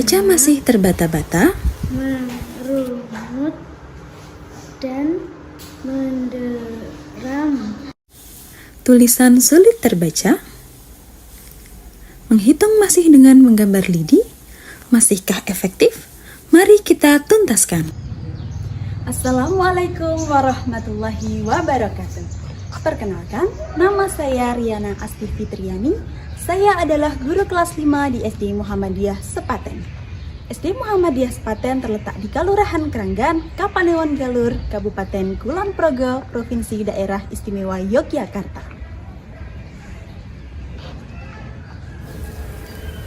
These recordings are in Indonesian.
Membaca masih terbata-bata, merungut dan menderam. tulisan sulit terbaca, menghitung masih dengan menggambar lidi, masihkah efektif? Mari kita tuntaskan. Assalamualaikum warahmatullahi wabarakatuh. Perkenalkan, nama saya Riana Asti Fitriani. Saya adalah guru kelas 5 di SD Muhammadiyah Sepaten. SD Muhammadiyah Sepaten terletak di Kelurahan Kranggan, Kapanewon Galur, Kabupaten Kulon Progo, Provinsi Daerah Istimewa Yogyakarta.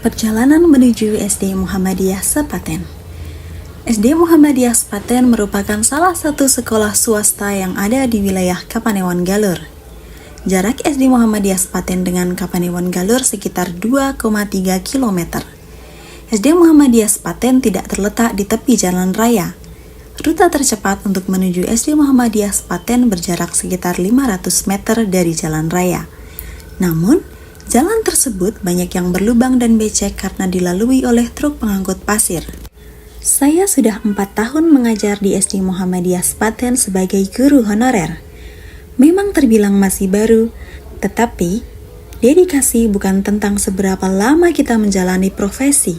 Perjalanan menuju SD Muhammadiyah Sepaten. SD Muhammadiyah Sepaten merupakan salah satu sekolah swasta yang ada di wilayah Kapanewon Galur. Jarak SD Muhammadiyah Sepaten dengan Kapanewon Galur sekitar 2,3 km. SD Muhammadiyah Sepaten tidak terletak di tepi jalan raya. Rute tercepat untuk menuju SD Muhammadiyah Sepaten berjarak sekitar 500 meter dari jalan raya. Namun, jalan tersebut banyak yang berlubang dan becek karena dilalui oleh truk pengangkut pasir. Saya sudah 4 tahun mengajar di SD Muhammadiyah Sepaten sebagai guru honorer. Memang terbilang masih baru, tetapi dedikasi bukan tentang seberapa lama kita menjalani profesi,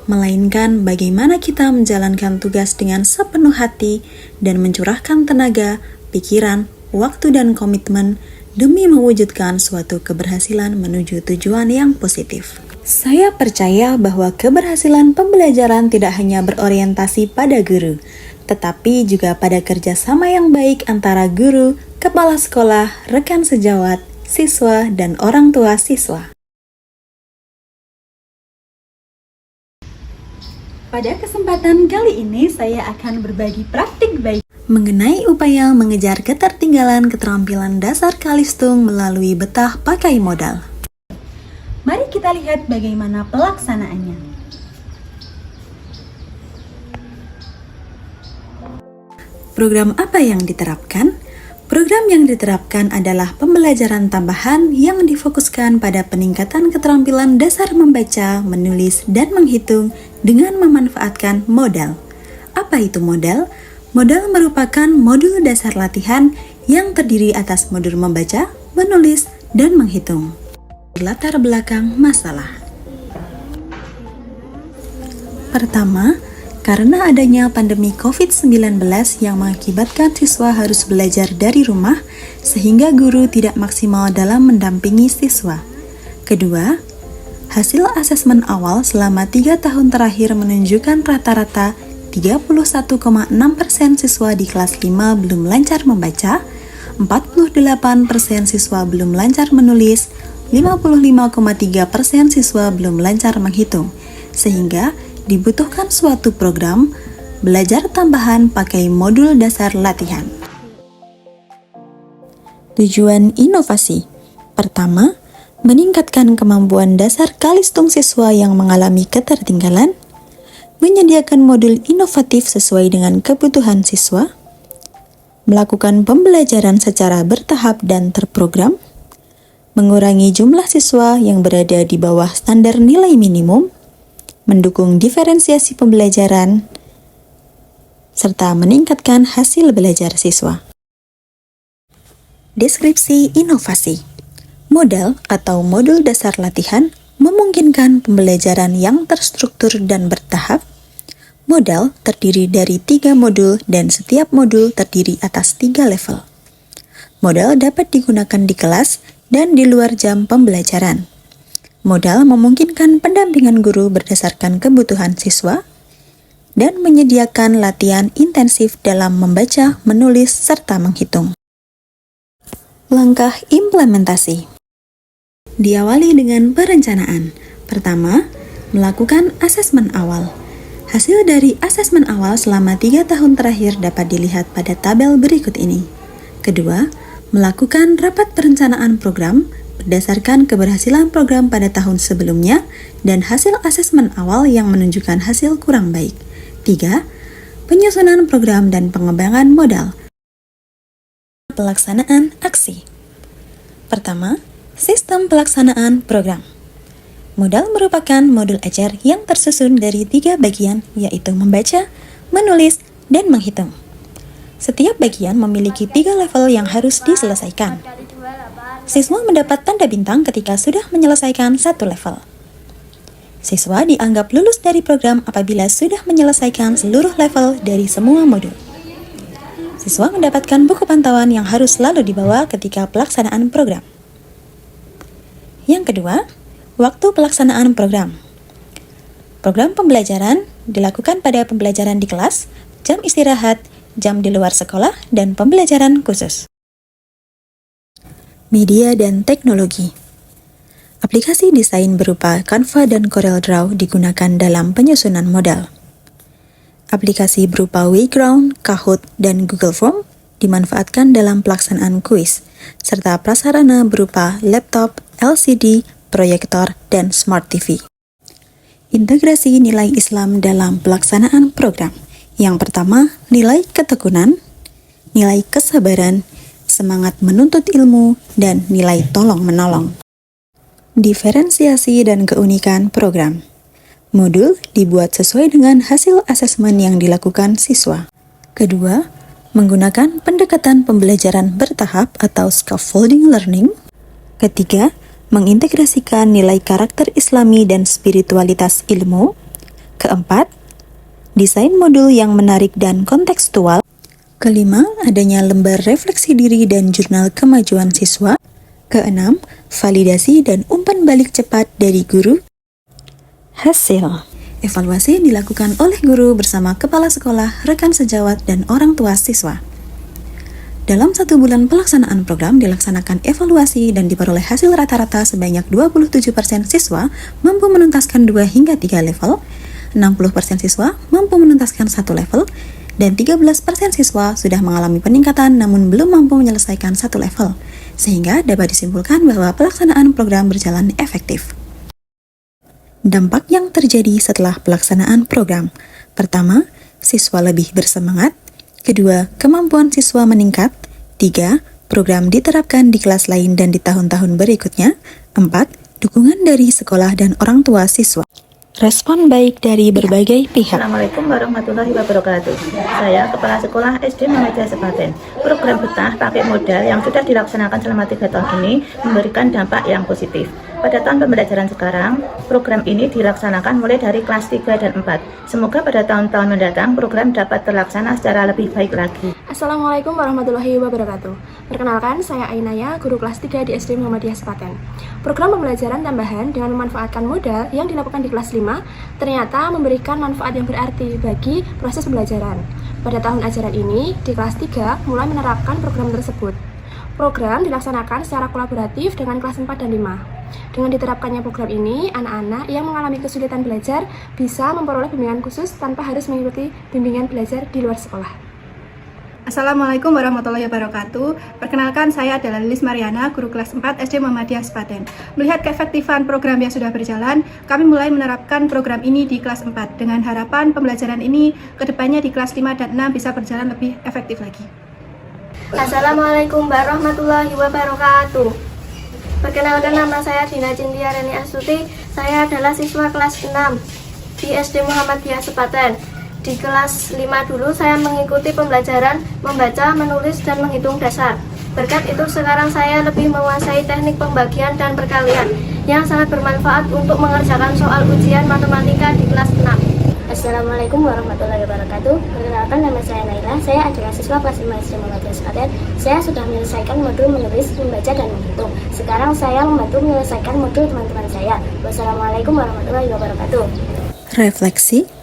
melainkan bagaimana kita menjalankan tugas dengan sepenuh hati dan mencurahkan tenaga, pikiran, waktu dan komitmen demi mewujudkan suatu keberhasilan menuju tujuan yang positif. Saya percaya bahwa keberhasilan pembelajaran tidak hanya berorientasi pada guru, tetapi juga pada kerjasama yang baik antara guru, kepala sekolah, rekan sejawat, siswa, dan orang tua siswa. Pada kesempatan kali ini, saya akan berbagi praktik baik Mengenai upaya mengejar ketertinggalan keterampilan dasar Kalistung melalui betah pakai modal. Mari kita lihat bagaimana pelaksanaannya. Program apa yang diterapkan? Program yang diterapkan adalah pembelajaran tambahan yang difokuskan pada peningkatan keterampilan dasar membaca, menulis, dan menghitung dengan memanfaatkan modal. Apa itu modal? Modal merupakan modul dasar latihan yang terdiri atas modul membaca, menulis, dan menghitung. Latar belakang masalah. Pertama, karena adanya pandemi COVID-19 yang mengakibatkan siswa harus belajar dari rumah, sehingga guru tidak maksimal dalam mendampingi siswa. Kedua, hasil asesmen awal selama 3 tahun terakhir menunjukkan rata-rata 31,6% siswa di kelas 5 belum lancar membaca, 48% siswa belum lancar menulis, 55,3% siswa belum lancar menghitung, sehingga dibutuhkan suatu program belajar tambahan pakai modul dasar latihan. Tujuan inovasi. Pertama, meningkatkan kemampuan dasar Kalistung siswa yang mengalami ketertinggalan, menyediakan modul inovatif sesuai dengan kebutuhan siswa, melakukan pembelajaran secara bertahap dan terprogram, mengurangi jumlah siswa yang berada di bawah standar nilai minimum, mendukung diferensiasi pembelajaran, serta meningkatkan hasil belajar siswa. Deskripsi inovasi. Modal atau modul dasar latihan memungkinkan pembelajaran yang terstruktur dan bertahap. Modal terdiri dari 3 modul dan setiap modul terdiri atas 3 level. Modal dapat digunakan di kelas dan di luar jam pembelajaran. Modal memungkinkan pendampingan guru berdasarkan kebutuhan siswa dan menyediakan latihan intensif dalam membaca, menulis, serta menghitung. Langkah implementasi. Diawali dengan perencanaan. Pertama, melakukan asesmen awal. Hasil dari asesmen awal selama 3 tahun terakhir dapat dilihat pada tabel berikut ini. Kedua, melakukan rapat perencanaan program berdasarkan keberhasilan program pada tahun sebelumnya dan hasil asesmen awal yang menunjukkan hasil kurang baik. 3. Penyusunan program dan pengembangan modal. Pelaksanaan aksi. Pertama, sistem pelaksanaan program. Modal merupakan modul ajar yang tersusun dari 3 bagian, yaitu membaca, menulis, dan menghitung. Setiap bagian memiliki 3 level yang harus diselesaikan. Siswa mendapat tanda bintang ketika sudah menyelesaikan 1 level. Siswa dianggap lulus dari program apabila sudah menyelesaikan seluruh level dari semua modul. Siswa mendapatkan buku pantauan yang harus selalu dibawa ketika pelaksanaan program. Yang kedua, waktu pelaksanaan program. Program pembelajaran dilakukan pada pembelajaran di kelas, jam istirahat, jam di luar sekolah, dan pembelajaran khusus. Media dan teknologi. Aplikasi desain berupa Canva dan CorelDRAW digunakan dalam penyusunan modal. Aplikasi berupa Wayground, Kahoot, dan Google Form dimanfaatkan dalam pelaksanaan kuis, serta prasarana berupa laptop, LCD, proyektor, dan Smart TV. Integrasi nilai Islam dalam pelaksanaan program. Yang pertama, nilai ketekunan, nilai kesabaran, semangat menuntut ilmu, dan nilai tolong-menolong. Diferensiasi dan keunikan program. Modul dibuat sesuai dengan hasil asesmen yang dilakukan siswa. Kedua, menggunakan pendekatan pembelajaran bertahap atau scaffolding learning. Ketiga, mengintegrasikan nilai karakter Islami dan spiritualitas ilmu. Keempat, desain modul yang menarik dan kontekstual. Kelima, adanya lembar refleksi diri dan jurnal kemajuan siswa. Keenam, validasi dan umpan balik cepat dari guru. Hasil. Evaluasi dilakukan oleh guru bersama kepala sekolah, rekan sejawat, dan orang tua siswa. Dalam 1 bulan pelaksanaan program dilaksanakan evaluasi dan diperoleh hasil rata-rata sebanyak 27% siswa mampu menuntaskan 2 hingga 3 level, 60% siswa mampu menuntaskan 1 level, dan 13% siswa sudah mengalami peningkatan namun belum mampu menyelesaikan 1 level, sehingga dapat disimpulkan bahwa pelaksanaan program berjalan efektif. Dampak yang terjadi setelah pelaksanaan program. Pertama, siswa lebih bersemangat. Kedua, kemampuan siswa meningkat. 3, program diterapkan di kelas lain dan di tahun-tahun berikutnya. 4, dukungan dari sekolah dan orang tua siswa. Respon baik dari berbagai pihak. Assalamualaikum warahmatullahi wabarakatuh. Saya Kepala Sekolah SD Muhammadiyah Sepaten. Program betah pakai modal yang sudah dilaksanakan selama 3 tahun ini memberikan dampak yang positif. Pada tahun pembelajaran sekarang, program ini dilaksanakan mulai dari kelas 3 dan 4. Semoga pada tahun-tahun mendatang program dapat terlaksana secara lebih baik lagi. Assalamualaikum warahmatullahi wabarakatuh. Perkenalkan, saya Ainaya, guru kelas 3 di SD Muhammadiyah Sepaten. Program pembelajaran tambahan dengan memanfaatkan modal yang dilakukan di kelas 5 ternyata memberikan manfaat yang berarti bagi proses pembelajaran. Pada tahun ajaran ini, di kelas 3 mulai menerapkan program tersebut. Program dilaksanakan secara kolaboratif dengan kelas 4 dan 5. Dengan diterapkannya program ini, anak-anak yang mengalami kesulitan belajar bisa memperoleh bimbingan khusus tanpa harus mengikuti bimbingan belajar di luar sekolah. Assalamualaikum warahmatullahi wabarakatuh. Perkenalkan, saya adalah Lilis Mariana, guru kelas 4 SD Muhammadiyah Sepaten. Melihat keefektifan program yang sudah berjalan, kami mulai menerapkan program ini di kelas 4 dengan harapan pembelajaran ini kedepannya di kelas 5 dan 6 bisa berjalan lebih efektif lagi. Assalamualaikum warahmatullahi wabarakatuh. Perkenalkan, nama saya Dina Cintia Reni Astuti. Saya adalah siswa kelas 6 di SD Muhammadiyah Sepaten. Di kelas 5 dulu saya mengikuti pembelajaran membaca, menulis, dan menghitung dasar. Berkat itu sekarang saya lebih menguasai teknik pembagian dan perkalian yang sangat bermanfaat untuk mengerjakan soal ujian matematika di kelas 6. Assalamualaikum warahmatullahi wabarakatuh. Perkenalkan, nama saya Naila. Saya adalah siswa kelas 5 SD Muhammadiyah Sepaten. Saya sudah menyelesaikan modul menulis, membaca, dan menghitung. Sekarang saya membantu menyelesaikan modul teman-teman saya. Wassalamualaikum warahmatullahi wabarakatuh. Refleksi.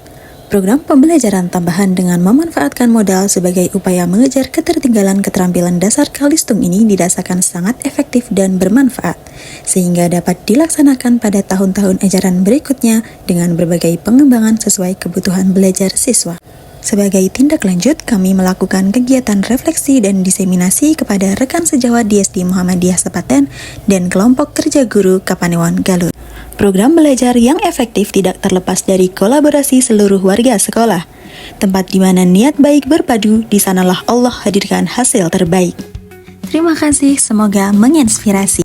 Program pembelajaran tambahan dengan memanfaatkan modal sebagai upaya mengejar ketertinggalan keterampilan dasar Kalistung ini dirasakan sangat efektif dan bermanfaat, sehingga dapat dilaksanakan pada tahun-tahun ajaran berikutnya dengan berbagai pengembangan sesuai kebutuhan belajar siswa. Sebagai tindak lanjut, kami melakukan kegiatan refleksi dan diseminasi kepada rekan sejawat di SD Muhammadiyah Sepaten dan kelompok kerja guru Kapanewon Galur. Program belajar yang efektif tidak terlepas dari kolaborasi seluruh warga sekolah. Tempat di mana niat baik berpadu, di sanalah Allah hadirkan hasil terbaik. Terima kasih, semoga menginspirasi.